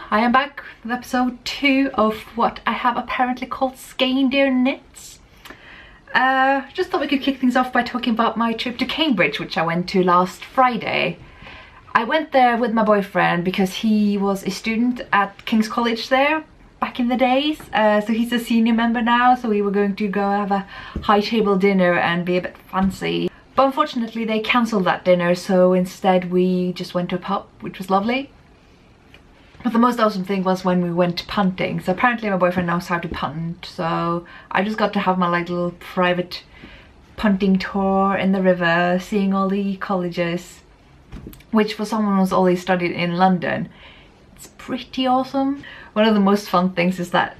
I am back with episode 2 of what I have apparently called Skeindeer knits. Just thought we could kick things off by talking about my trip to Cambridge, which I went to last Friday. I went there with my boyfriend because he was a student at King's College there back in the days. So he's a senior member now, so we were going to go have a high table dinner and be a bit fancy. But unfortunately they cancelled that dinner, so instead we just went to a pub, which was lovely. But the most awesome thing was when we went punting. So apparently my boyfriend knows how to punt, so I just got to have my like little private punting tour in the river, seeing all the colleges, which for someone who's always studied in London, it's pretty awesome. One of the most fun things is that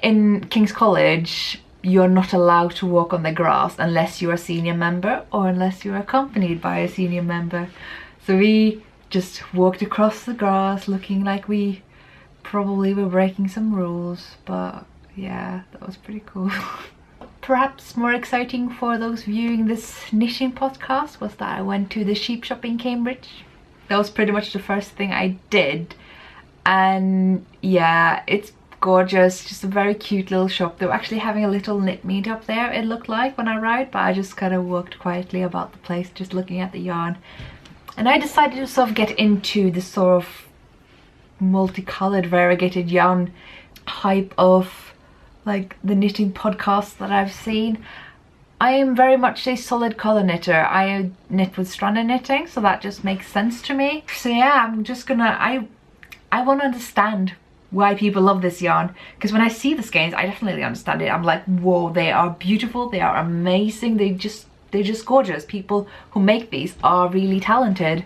in King's College you're not allowed to walk on the grass unless you're a senior member or unless you're accompanied by a senior member. So we just walked across the grass looking like we probably were breaking some rules, but yeah, that was pretty cool. Perhaps more exciting for those viewing this knitting podcast was that I went to the sheep shop in Cambridge. That was pretty much the first thing I did, and yeah, it's gorgeous, just a very cute little shop. They were actually having a little knit meet up there, it looked like, when I arrived, but I just kind of walked quietly about the place just looking at the yarn. And I decided to sort of get into this sort of multicolored variegated yarn hype of like the knitting podcasts that I've seen. I am very much a solid color knitter. I knit with stranded knitting, so that just makes sense to me. So yeah, I'm just gonna, I want to understand why people love this yarn, because when I see the skeins I definitely understand it. I'm like, whoa, they are beautiful, they are amazing, they're just gorgeous. People who make these are really talented,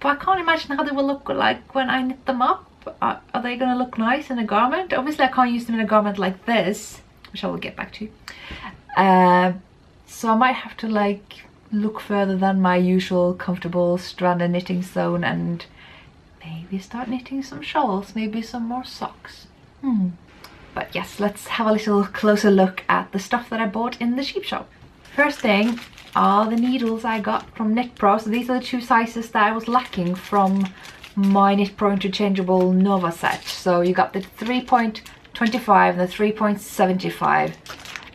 but I can't imagine how they will look like when I knit them up. Are they gonna look nice in a garment? Obviously I can't use them in a garment like this, which I will get back to. So I might have to like look further than my usual comfortable stranded knitting zone and maybe start knitting some shawls, maybe some more socks. But yes, let's have a little closer look at the stuff that I bought in the sheep shop. First thing are the needles I got from Knit Pro. So these are the two sizes that I was lacking from my Knit Pro interchangeable Nova set. So you got the 3.25 and the 3.75,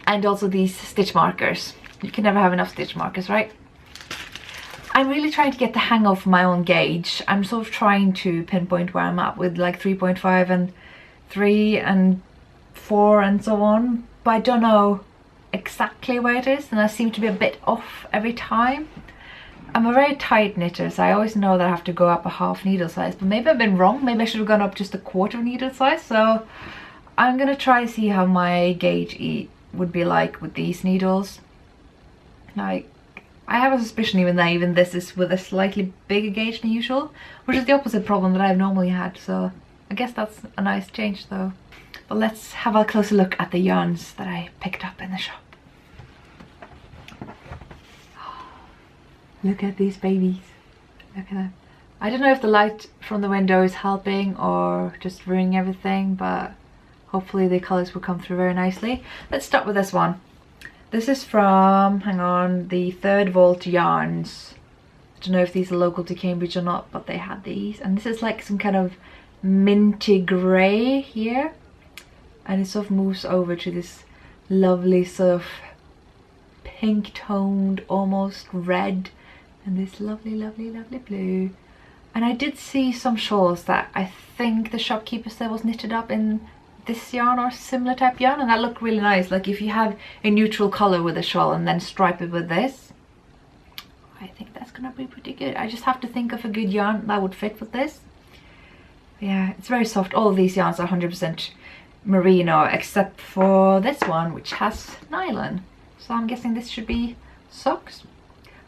and also these stitch markers. You can never have enough stitch markers, right? I'm really trying to get the hang of my own gauge. I'm sort of trying to pinpoint where I'm at with like 3.5 and 3 and 4 and so on, but I don't know exactly where it is, and I seem to be a bit off every time. I'm a very tight knitter, so I always know that I have to go up a half needle size, but maybe I've been wrong. Maybe I should have gone up just a quarter needle size. So I'm gonna try to see how my gauge would be like with these needles. Like, I have a suspicion even this is with a slightly bigger gauge than usual, which is the opposite problem that I've normally had, so I guess that's a nice change though. But let's have a closer look at the yarns that I picked up in the shop. Look at these babies. Look at them. I don't know if the light from the window is helping or just ruining everything, but hopefully the colours will come through very nicely. Let's start with this one. This is from, hang on, the Third Vault Yarns. I don't know if these are local to Cambridge or not, but they had these. And this is like some kind of minty grey here. And it sort of moves over to this lovely sort of pink toned, almost red. And this lovely, lovely, lovely blue. And I did see some shawls that I think the shopkeeper said was knitted up in this yarn or similar type yarn, and that looked really nice. Like if you have a neutral color with a shawl and then stripe it with this, I think that's gonna be pretty good. I just have to think of a good yarn that would fit with this. Yeah, it's very soft. All of these yarns are 100% merino except for this one, which has nylon. So I'm guessing this should be socks.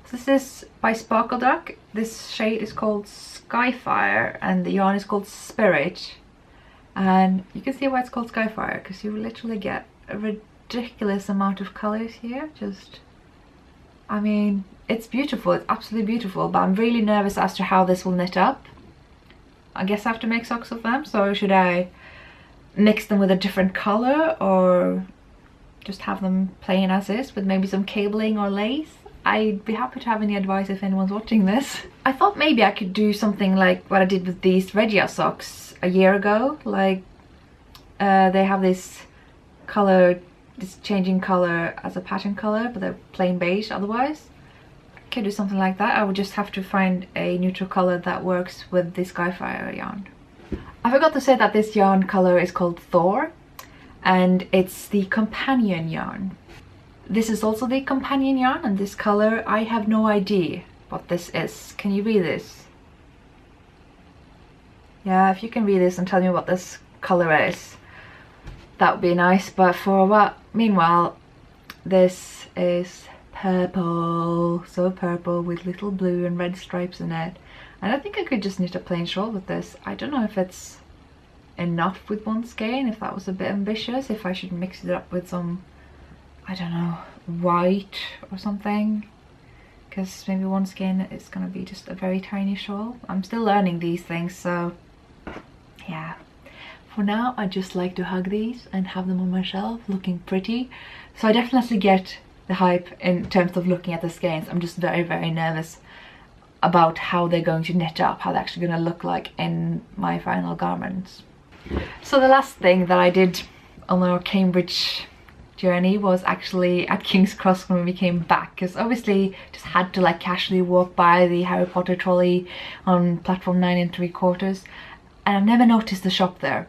So this is by Sparkle Duck. This shade is called Skyfire and the yarn is called Spirit. And you can see why it's called Skyfire, because you literally get a ridiculous amount of colors here. Just, I mean, it's beautiful, it's absolutely beautiful, but I'm really nervous as to how this will knit up. I guess I have to make socks of them, so should I mix them with a different color or just have them plain as is with maybe some cabling or lace? I'd be happy to have any advice if anyone's watching this. I thought maybe I could do something like what I did with these Regia socks a year ago. Like they have this color, this changing color as a pattern color, but they're plain beige otherwise. I could do something like that. I would just have to find a neutral color that works with the Skyfire yarn. I forgot to say that this yarn color is called Thor, and it's the companion yarn. This is also the companion yarn, and this color, I have no idea what this is. Can you read this? Yeah, if you can read this and tell me what this color is, that would be nice. But for what? Meanwhile, this is purple, so purple with little blue and red stripes in it. And I think I could just knit a plain shawl with this. I don't know if it's enough with one skein, if that was a bit ambitious, if I should mix it up with some, I don't know, white or something. Because maybe one skein is gonna be just a very tiny shawl. I'm still learning these things, so yeah. For now, I just like to hug these and have them on my shelf looking pretty. So I definitely get the hype in terms of looking at the skeins. I'm just very, very nervous about how they're going to knit up, how they're actually going to look like in my final garments. So the last thing that I did on our Cambridge journey was actually at King's Cross when we came back, because obviously just had to like casually walk by the Harry Potter trolley on platform 9 3/4, and I've never noticed the shop there.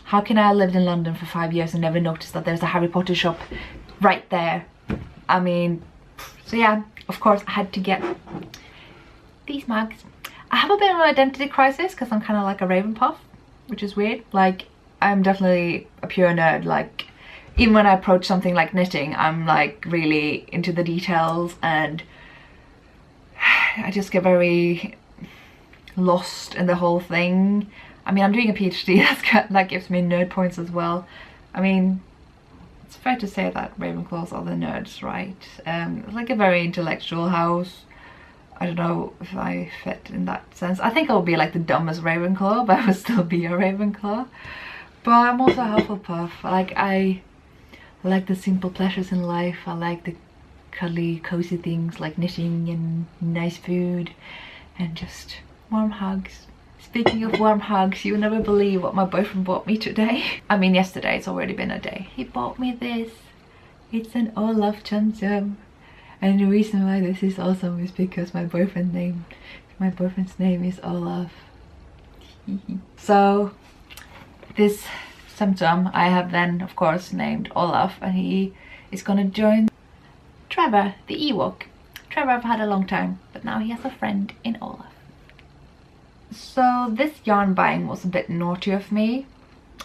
How can I have lived in London for 5 years and never noticed that there's a Harry Potter shop right there? I mean, so yeah, of course I had to get these mugs. I have a bit of an identity crisis because I'm kind of like a Ravenpuff, which is weird. Like, I'm definitely a pure nerd. Like, even when I approach something like knitting, I'm like really into the details, and I just get very lost in the whole thing. I mean, I'm doing a PhD, that gives me nerd points as well. I mean, it's fair to say that Ravenclaws are the nerds, right? It's like a very intellectual house. I don't know if I fit in that sense. I think I would be like the dumbest Ravenclaw, but I would still be a Ravenclaw. But I'm also a Hufflepuff. Like, I like the simple pleasures in life. I like the cuddly, cozy things like knitting and nice food and just warm hugs. Speaking of warm hugs, you'll never believe what my boyfriend bought me today. I mean, yesterday, it's already been a day. He bought me this. It's an Olaf Chum Chum. And the reason why this is awesome is because my boyfriend's name is Olaf. So this Chum Chum I have then of course named Olaf, and he is gonna join Trevor the Ewok. Trevor I've had a long time, but now he has a friend in Olaf. So this yarn buying was a bit naughty of me.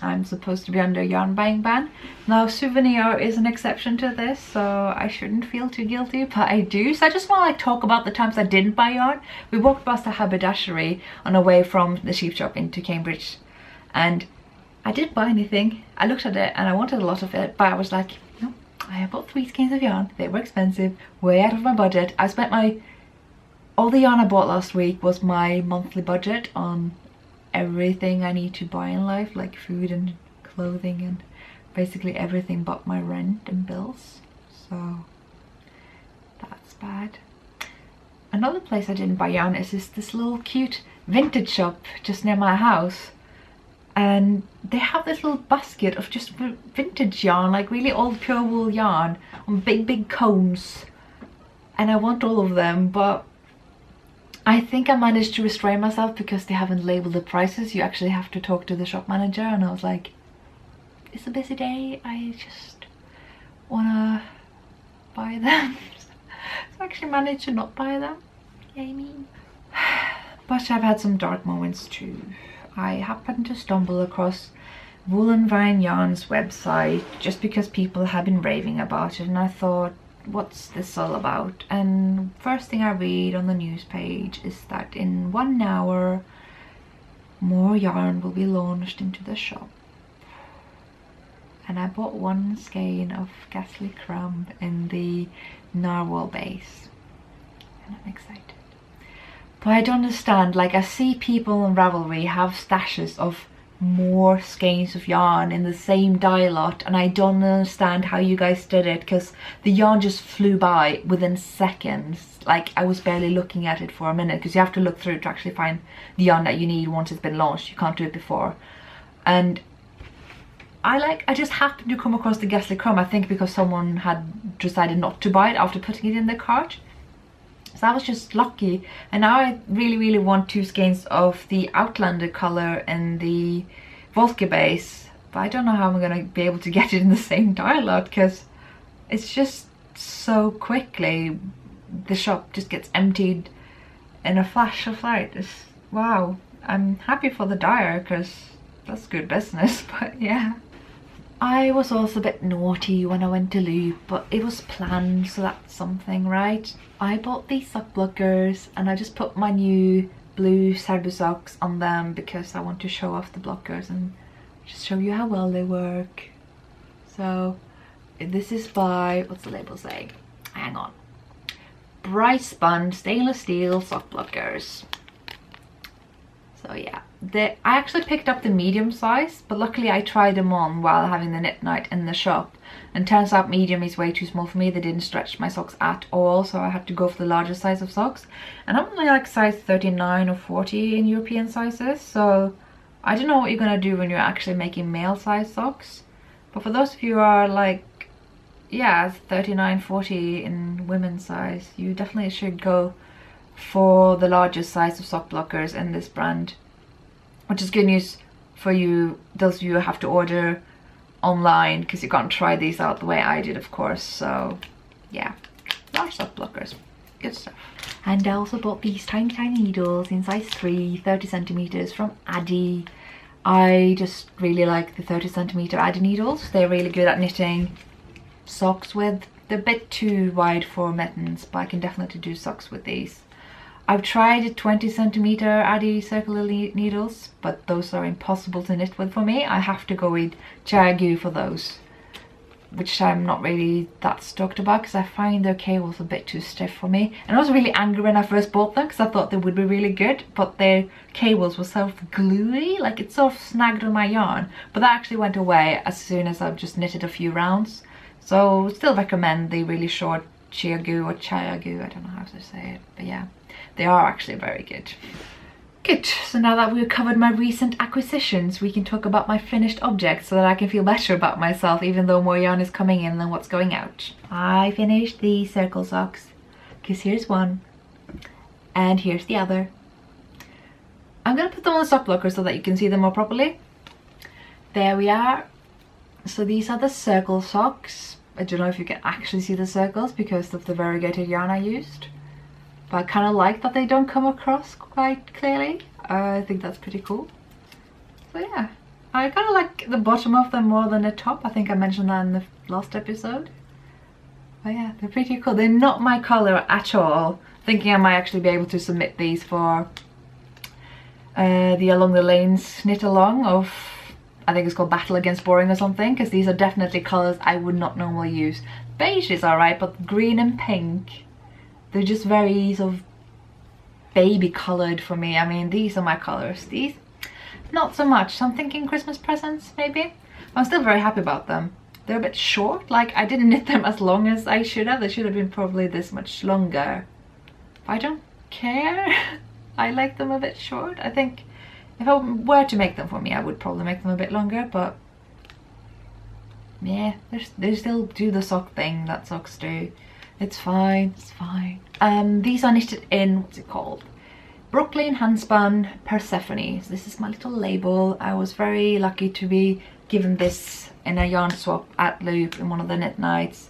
I'm supposed to be under a yarn buying ban. Now Souvenir is an exception to this, so I shouldn't feel too guilty, but I do. So I just want to like talk about the times I didn't buy yarn. We walked past a haberdashery on our way from the sheep shop into Cambridge, and I didn't buy anything. I looked at it and I wanted a lot of it, but I was like, no, I have bought 3 skeins of yarn. They were expensive, way out of my budget. I spent all the yarn I bought last week was my monthly budget on everything I need to buy in life, like food and clothing and basically everything but my rent and bills. So that's bad. Another place I didn't buy yarn is this little cute vintage shop just near my house, and they have this little basket of just vintage yarn, like really old pure wool yarn on big cones, and I want all of them, but I think I managed to restrain myself because they haven't labeled the prices. You actually have to talk to the shop manager, and I was like, it's a busy day, I just wanna buy them. So I actually managed to not buy them. Yay me. But I've had some dark moments too. I happened to stumble across Wool and Vine Yarn's website just because people have been raving about it, and I thought, what's this all about? And first thing I read on the news page is that in 1 hour more yarn will be launched into the shop, and I bought 1 skein of Ghastly Crumb in the narwhal base, and I'm excited. But I don't understand, like I see people on Ravelry have stashes of more skeins of yarn in the same dye lot, and I don't understand how you guys did it, because the yarn just flew by within seconds. Like, I was barely looking at it for a minute, because you have to look through to actually find the yarn that you need once it's been launched. You can't do it before. And I just happened to come across the Ghastly Crumb, I think because someone had decided not to buy it after putting it in their cart. So I was just lucky. And now I really want 2 skeins of the Outlander color and the Volke base, but I don't know how I'm gonna be able to get it in the same dye lot, because it's just so quickly the shop just gets emptied in a flash of light. Wow, I'm happy for the dyer, because that's good business. But yeah, I was also a bit naughty when I went to Loop, but it was planned, so that's something, right? I bought these sock blockers and I just put my new blue Serbu socks on them because I want to show off the blockers and just show you how well they work. So this is by, what's the label say? Hang on. Bright Spun Stainless Steel Sock Blockers. So yeah, I actually picked up the medium size, but luckily I tried them on while having the knit night in the shop, and turns out medium is way too small for me. They didn't stretch my socks at all, so I had to go for the larger size of socks, and I'm only like size 39 or 40 in European sizes, so I don't know what you're gonna do when you're actually making male size socks. But for those of you who are like, yeah, 39, 40 in women's size, you definitely should go for the largest size of sock blockers in this brand, which is good news for you, those of you who have to order online, because you can't try these out the way I did, of course. So yeah, large sock blockers, good stuff. And I also bought these tiny needles in size 3, 30 centimeters from Addi. I just really like the 30 centimeter Addi needles. They're really good at knitting socks with. They're a bit too wide for mittens, but I can definitely do socks with these. I've tried 20 centimeter Addi circular needles, but those are impossible to knit with for me. I have to go with Chiagu for those, which I'm not really that stoked about, because I find their cables a bit too stiff for me. And I was really angry when I first bought them, because I thought they would be really good, but their cables were so gluey, like it sort of snagged on my yarn. But that actually went away as soon as I've just knitted a few rounds. So still recommend the really short Chiagu or Chiagu, I don't know how to say it, but yeah, they are actually very good. Good, so now that we've covered my recent acquisitions, we can talk about my finished objects so that I can feel better about myself, even though more yarn is coming in than what's going out. I finished the circle socks, because here's one, and here's the other. I'm gonna put them on the sock blocker so that you can see them more properly. There we are. So these are the circle socks. I don't know if you can actually see the circles because of the variegated yarn I used, but I kind of like that they don't come across quite clearly. I think that's pretty cool. So yeah, I kind of like the bottom of them more than the top. I think I mentioned that in the last episode. But yeah, they're pretty cool. They're not my color at all. Thinking I might actually be able to submit these for the Along the Lanes knit along of, I think it's called Battle Against Boring or something, because these are definitely colors I would not normally use. Beige is alright, but green and pink, they're just very sort of baby colored for me. I mean, these are my colors. These, not so much. So I'm thinking Christmas presents, maybe. I'm still very happy about them. They're a bit short. Like, I didn't knit them as long as I should have. They should have been probably this much longer. But I don't care. I like them a bit short. I think if I were to make them for me, I would probably make them a bit longer, but yeah, they still do the sock thing that socks do. It's fine, it's fine. These are knitted in, what's it called? Brooklyn Handspun Persephone. So this is my little label. I was very lucky to be given this in a yarn swap at Loop in one of the knit nights,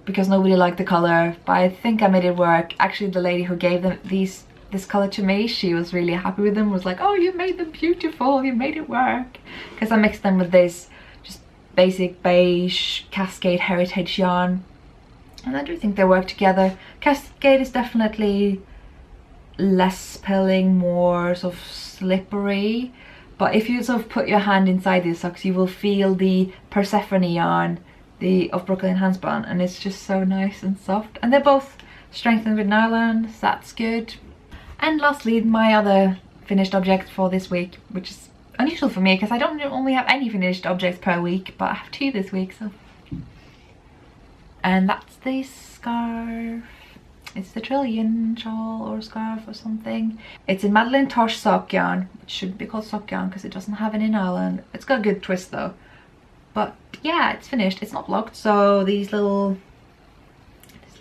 because nobody liked the color, but I think I made it work. Actually, the lady who gave them this color to me, she was really happy with them, was like, oh, you made them beautiful, you made it work. Because I mixed them with this just basic beige Cascade Heritage yarn, and I do think they work together. Cascade is definitely less spilling, more sort of slippery, but if you sort of put your hand inside these socks, you will feel the Persephone yarn of Brooklyn Handspun, and it's just so nice and soft. And they're both strengthened with nylon, so that's good. And lastly, my other finished object for this week, which is unusual for me because I don't only have any finished objects per week, but I have 2 this week, so. And that's the scarf. It's the Trillion shawl or scarf or something. It's in Madeline Tosh sock yarn, which shouldn't be called sock yarn because it doesn't have any nylon. It's got a good twist though. But yeah, it's finished. It's not blocked, so these little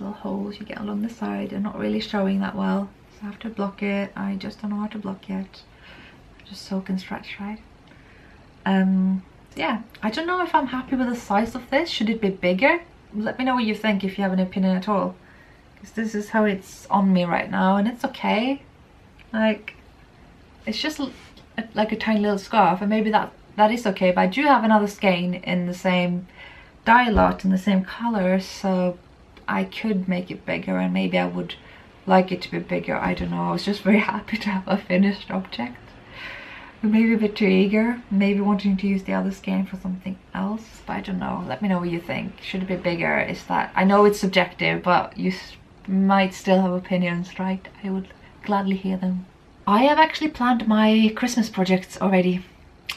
holes you get along the side are not really showing that well. So I have to block it. I just don't know how to block yet. Just soak and stretch, right? Yeah, I don't know if I'm happy with the size of this. Should it be bigger? Let me know what you think if you have an opinion at all. Because this is how it's on me right now, and it's okay. Like, it's just like a tiny little scarf, and maybe that is okay. But I do have another skein in the same dye lot in the same color, so I could make it bigger, and maybe I would like it to be bigger. I don't know. I was just very happy to have a finished object. Maybe a bit too eager, maybe wanting to use the other skein for something else, but I don't know. Let me know what you think. Should it be bigger? Is that, I know it's subjective, but you might still have opinions, right? I would gladly hear them. I have actually planned my Christmas projects already.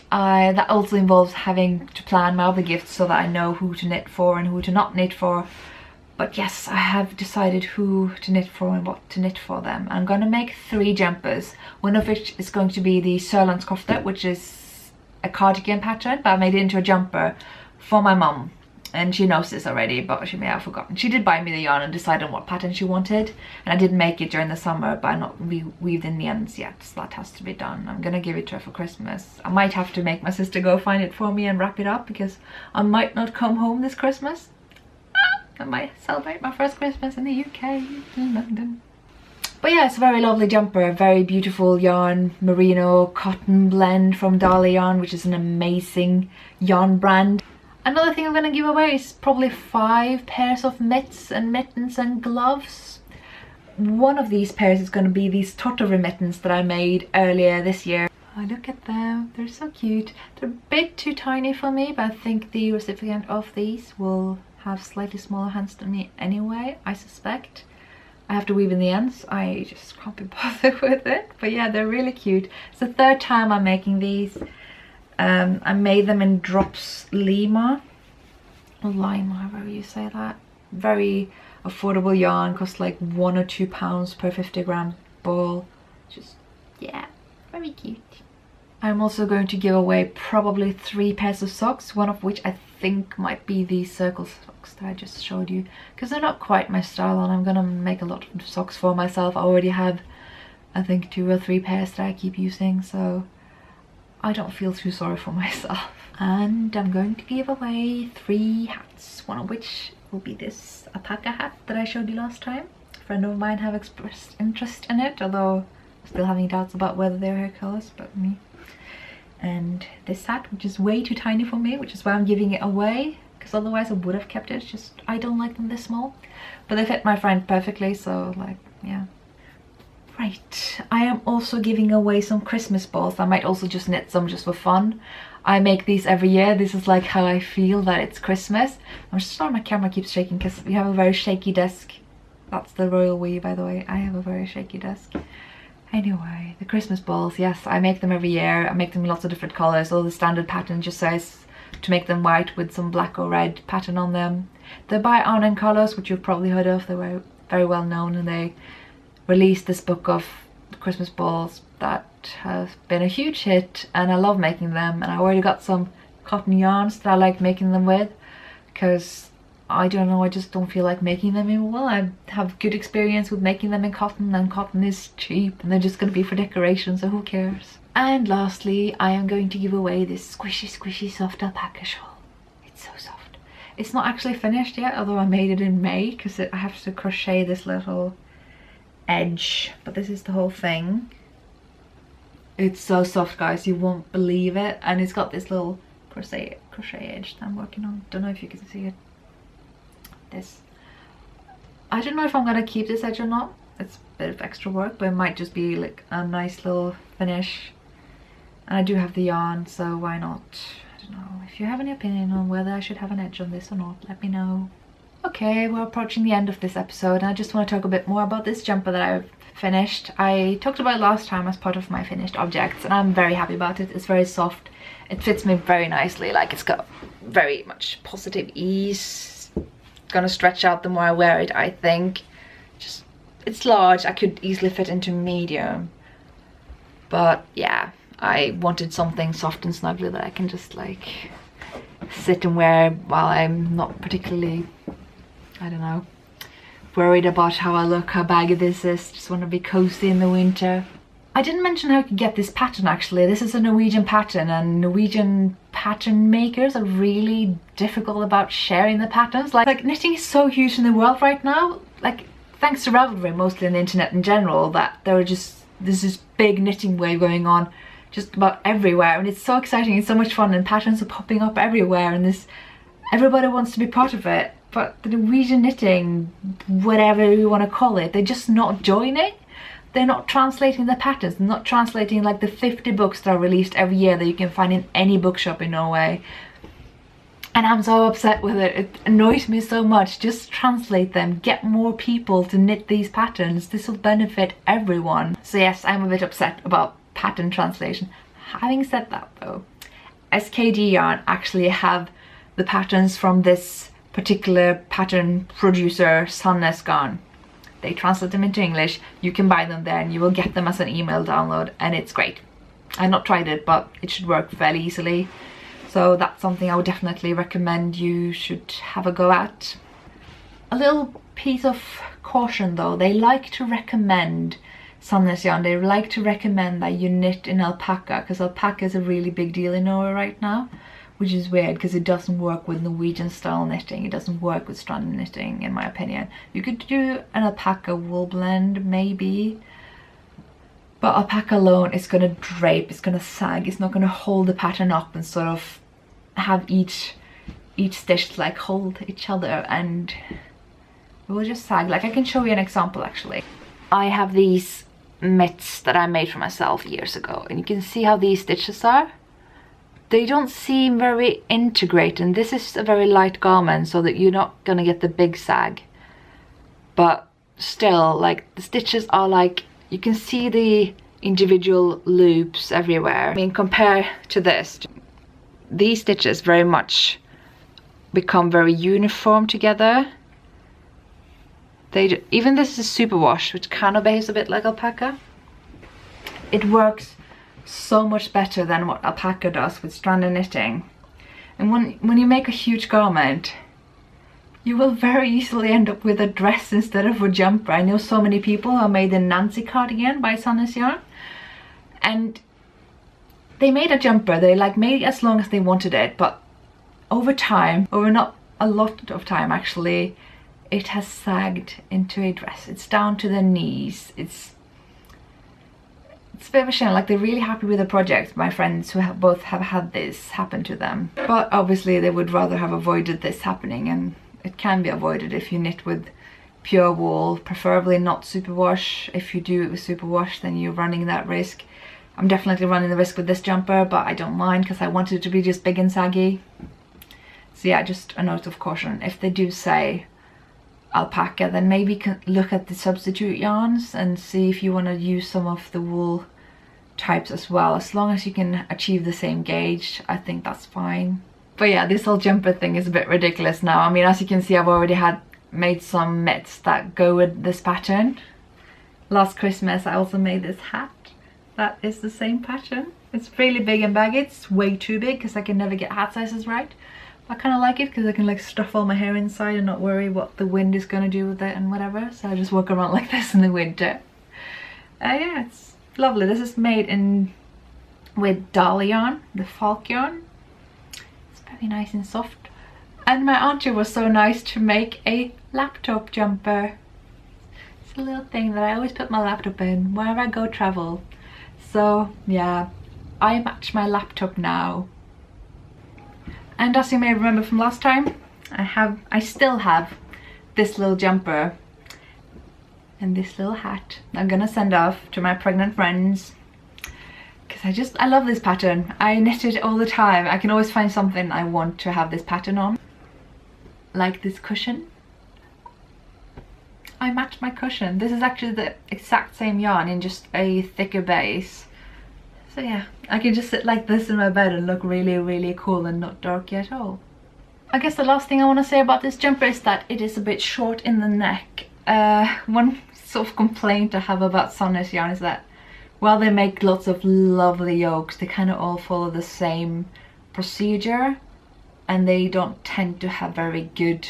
That also involves having to plan my other gifts so that I know who to knit for and who to not knit for. But yes, I have decided who to knit for and what to knit for them. I'm gonna make 3 jumpers, one of which is going to be the Sørlandskofte, which is a cardigan pattern, but I made it into a jumper for my mum. And she knows this already, but she may have forgotten. She did buy me the yarn and decide on what pattern she wanted. And I did make it during the summer, but I'm not weaved in the ends yet, so that has to be done. I'm gonna give it to her for Christmas. I might have to make my sister go find it for me and wrap it up, because I might not come home this Christmas. I might celebrate my first Christmas in the UK, in London. But yeah, it's a very lovely jumper, very beautiful yarn, merino cotton blend from Dali Yarn, which is an amazing yarn brand. Another thing I'm going to give away is probably 5 pairs of mitts and mittens and gloves. One of these pairs is going to be these Tottery mittens that I made earlier this year. Oh, look at them, they're so cute. They're a bit too tiny for me, but I think the recipient of these will have slightly smaller hands than me anyway, I suspect. I have to weave in the ends. I just can't be bothered with it. But yeah, they're really cute. It's the 3rd time I'm making these. I made them in Drops Lima, however you say that. Very affordable yarn, costs like £1 or £2 per 50 gram ball. Just, yeah, very cute. I'm also going to give away probably 3 pairs of socks, one of which I think might be these circle socks that I just showed you, because they're not quite my style, and I'm gonna make a lot of socks for myself. I already have, I think, 2 or 3 pairs that I keep using, so I don't feel too sorry for myself. And I'm going to give away 3 hats, one of which will be this alpaca hat that I showed you last time. A friend of mine have expressed interest in it, although I'm still having doubts about whether they're her colours, but me. And this hat, which is way too tiny for me, which is why I'm giving it away, because otherwise I would have kept it. It's just I don't like them this small, but they fit my friend perfectly, so like, yeah. Right, I am also giving away some Christmas balls. I might also just knit some just for fun. I make these every year. This is like how I feel that it's Christmas. I'm just sorry my camera keeps shaking because we have a very shaky desk. That's the royal we, by the way. I have a very shaky desk. Anyway, the Christmas balls, yes, I make them every year. I make them in lots of different colours. All the standard pattern just says to make them white with some black or red pattern on them. They're by Arnon Colours, which you've probably heard of. They were very well known, and they released this book of Christmas balls that has been a huge hit, and I love making them. And I already got some cotton yarns that I like making them with, because I don't know, I just don't feel like making them anymore. I have good experience with making them in cotton, and cotton is cheap and they're just going to be for decoration, so who cares. And lastly, I am going to give away this squishy soft alpaca shawl. It's so soft. It's not actually finished yet, although I made it in May, because I have to crochet this little edge, but this is the whole thing. It's so soft, guys, you won't believe it. And it's got this little crochet edge that I'm working on. Don't know if you can see it. This, I don't know if I'm gonna keep this edge or not. It's a bit of extra work, but it might just be like a nice little finish. And I do have the yarn, so why not? I don't know. If you have any opinion on whether I should have an edge on this or not, let me know. Okay, we're approaching the end of this episode, and I just want to talk a bit more about this jumper that I've finished. I talked about it last time as part of my finished objects, and I'm very happy about it. It's very soft. It fits me very nicely. Like, it's got very much positive ease. Gonna stretch out the more I wear it, I think. Just, it's large. I could easily fit into medium. But yeah, I wanted something soft and snuggly that I can just like sit and wear while I'm not particularly, I don't know, worried about how I look, how baggy this is. Just want to be cozy in the winter. I didn't mention how you could get this pattern actually. This is a Norwegian pattern, and Norwegian pattern makers are really difficult about sharing the patterns. Like knitting is so huge in the world right now. Like, thanks to Ravelry, mostly on the internet in general, that there's this big knitting wave going on just about everywhere, and it's so exciting. It's so much fun, and patterns are popping up everywhere, and everybody wants to be part of it. But the Norwegian knitting, whatever you want to call it, they're just not joining. They're not translating the patterns. They're not translating like the 50 books that are released every year that you can find in any bookshop in Norway. And I'm so upset with it. It annoys me so much. Just translate them. Get more people to knit these patterns. This will benefit everyone. So yes, I'm a bit upset about pattern translation. Having said that though, SKD Yarn actually have the patterns from this particular pattern producer, Sandnes Garn. They translate them into English. You can buy them there and you will get them as an email download, and it's great. I've not tried it, but it should work fairly easily. So that's something I would definitely recommend you should have a go at. A little piece of caution though, they like to recommend, Sandnes Yarn, they like to recommend that you knit in alpaca, because alpaca is a really big deal in Norway right now, which is weird because it doesn't work with Norwegian style knitting. It doesn't work with strand knitting, in my opinion. You could do an alpaca wool blend maybe, but alpaca alone is going to drape, it's going to sag, it's not going to hold the pattern up and sort of have each stitch like hold each other, and it will just sag. Like, I can show you an example actually. I have these mitts that I made for myself years ago, and you can see how these stitches are. They don't seem very integrated, and this is a very light garment so that you're not gonna get the big sag, but still, like, the stitches are like, you can see the individual loops everywhere. I mean, compare to this, these stitches very much become very uniform together. Even this is a superwash, which kind of behaves a bit like alpaca. It works so much better than what alpaca does with stranded knitting. And when you make a huge garment, you will very easily end up with a dress instead of a jumper. I know so many people who made the Nancy cardigan by Sandnes Yarn, and they made a jumper. They like made it as long as they wanted it, but over time, over not a lot of time actually, it has sagged into a dress. It's down to the knees. It's a bit of a shame. Like, they're really happy with the project, my friends who both have had this happen to them, but obviously they would rather have avoided this happening, and it can be avoided if you knit with pure wool, preferably not superwash. If you do it with superwash, then you're running that risk. I'm definitely running the risk with this jumper, but I don't mind because I wanted it to be just big and saggy. So yeah, just a note of caution. If they do say alpaca, then maybe look at the substitute yarns and see if you want to use some of the wool types as well. As long as you can achieve the same gauge, I think that's fine. But yeah, this whole jumper thing is a bit ridiculous now. I mean, as you can see, I've already made some mitts that go with this pattern. Last Christmas I also made this hat that is the same pattern. It's really big and baggy. It's way too big because I can never get hat sizes right. I kind of like it because I can like stuff all my hair inside and not worry what the wind is going to do with it and whatever. So I just walk around like this in the winter. Yeah, it's lovely. This is made with Dali yarn, the Falk yarn. It's very nice and soft. And my auntie was so nice to make a laptop jumper. It's a little thing that I always put my laptop in wherever I go travel. So yeah, I match my laptop now. And as you may remember from last time, I still have this little jumper and this little hat I'm gonna send off to my pregnant friends, because I love this pattern. I knit it all the time. I can always find something I want to have this pattern on, like this cushion. I matched my cushion. This is actually the exact same yarn in just a thicker base. So yeah, I can just sit like this in my bed and look really, really cool and not darky at all. I guess the last thing I want to say about this jumper is that it is a bit short in the neck. One sort of complaint I have about Sonnet yarn is that while they make lots of lovely yokes, they kind of all follow the same procedure and they don't tend to have very good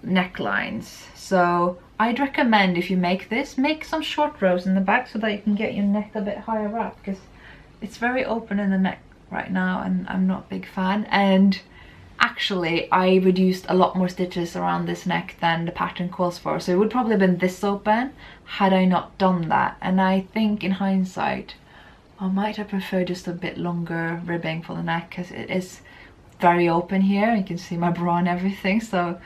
necklines. So I'd recommend, if you make this, make some short rows in the back so that you can get your neck a bit higher up, because it's very open in the neck right now and I'm not a big fan. And actually I reduced a lot more stitches around this neck than the pattern calls for, so it would probably have been this open had I not done that. And I think in hindsight I might have preferred just a bit longer ribbing for the neck, because it is very open here. You can see my bra and everything, so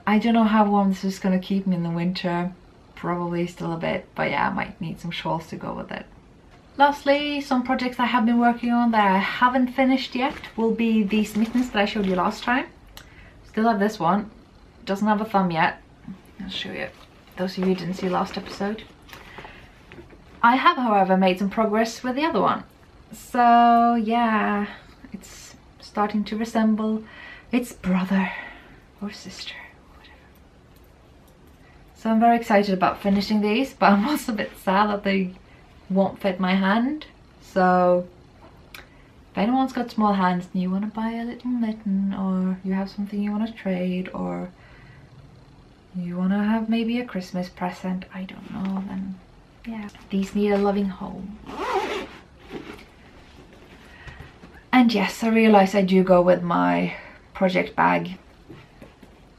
I don't know how warm this is going to keep me in the winter. Probably still a bit, but yeah, I might need some shawls to go with it. Lastly, some projects I have been working on that I haven't finished yet will be these mittens that I showed you last time. Still have this one. Doesn't have a thumb yet. I'll show you. Those of you who didn't see last episode. I have, however, made some progress with the other one. So yeah, it's starting to resemble its brother or sister. So I'm very excited about finishing these, but I'm also a bit sad that they won't fit my hand. So if anyone's got small hands and you want to buy a little mitten, or you have something you want to trade, or you want to have maybe a Christmas present, I don't know, then yeah, these need a loving home. And yes, I realize I do go with my project bag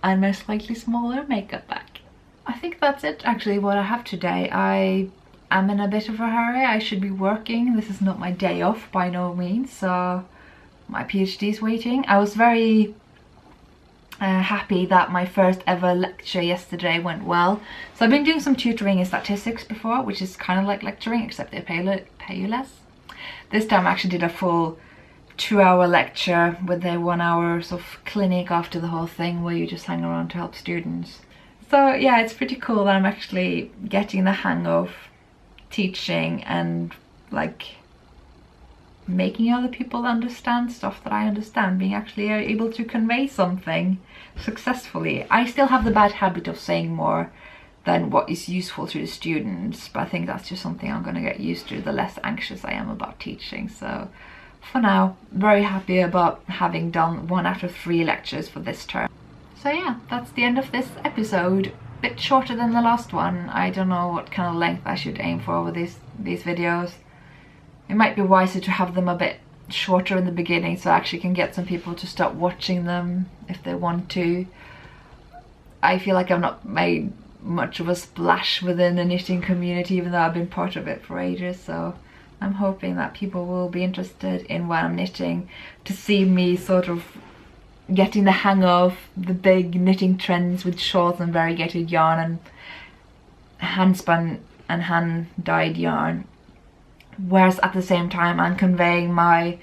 and my slightly smaller makeup bag. I think that's it actually what I have today. I am in a bit of a hurry. I should be working. This is not my day off by no means, so my PhD is waiting. I was very happy that my first ever lecture yesterday went well. So I've been doing some tutoring in statistics before, which is kind of like lecturing, except they pay you less. This time I actually did a full 2-hour lecture with a 1 hour sort of clinic after the whole thing, where you just hang around to help students. So yeah, it's pretty cool that I'm actually getting the hang of teaching and like making other people understand stuff that I understand, being actually able to convey something successfully. I still have the bad habit of saying more than what is useful to the students, but I think that's just something I'm going to get used to the less anxious I am about teaching. So for now, very happy about having done 1 out of 3 lectures for this term. So yeah, that's the end of this episode. Bit shorter than the last one. I don't know what kind of length I should aim for with these videos. It might be wiser to have them a bit shorter in the beginning, so I actually can get some people to start watching them if they want to. I feel like I've not made much of a splash within the knitting community, even though I've been part of it for ages, so I'm hoping that people will be interested in what I'm knitting, to see me sort of getting the hang of the big knitting trends with shawls and variegated yarn and hand spun and hand dyed yarn, whereas at the same time I'm conveying my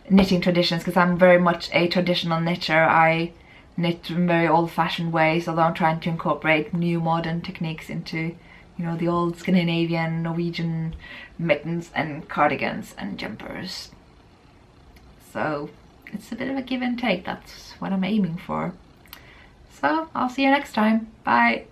knitting traditions, because I'm very much a traditional knitter. I knit in very old-fashioned ways, although I'm trying to incorporate new modern techniques into, you know, the old Scandinavian, Norwegian mittens and cardigans and jumpers. So it's a bit of a give and take. That's what I'm aiming for. So I'll see you next time. Bye.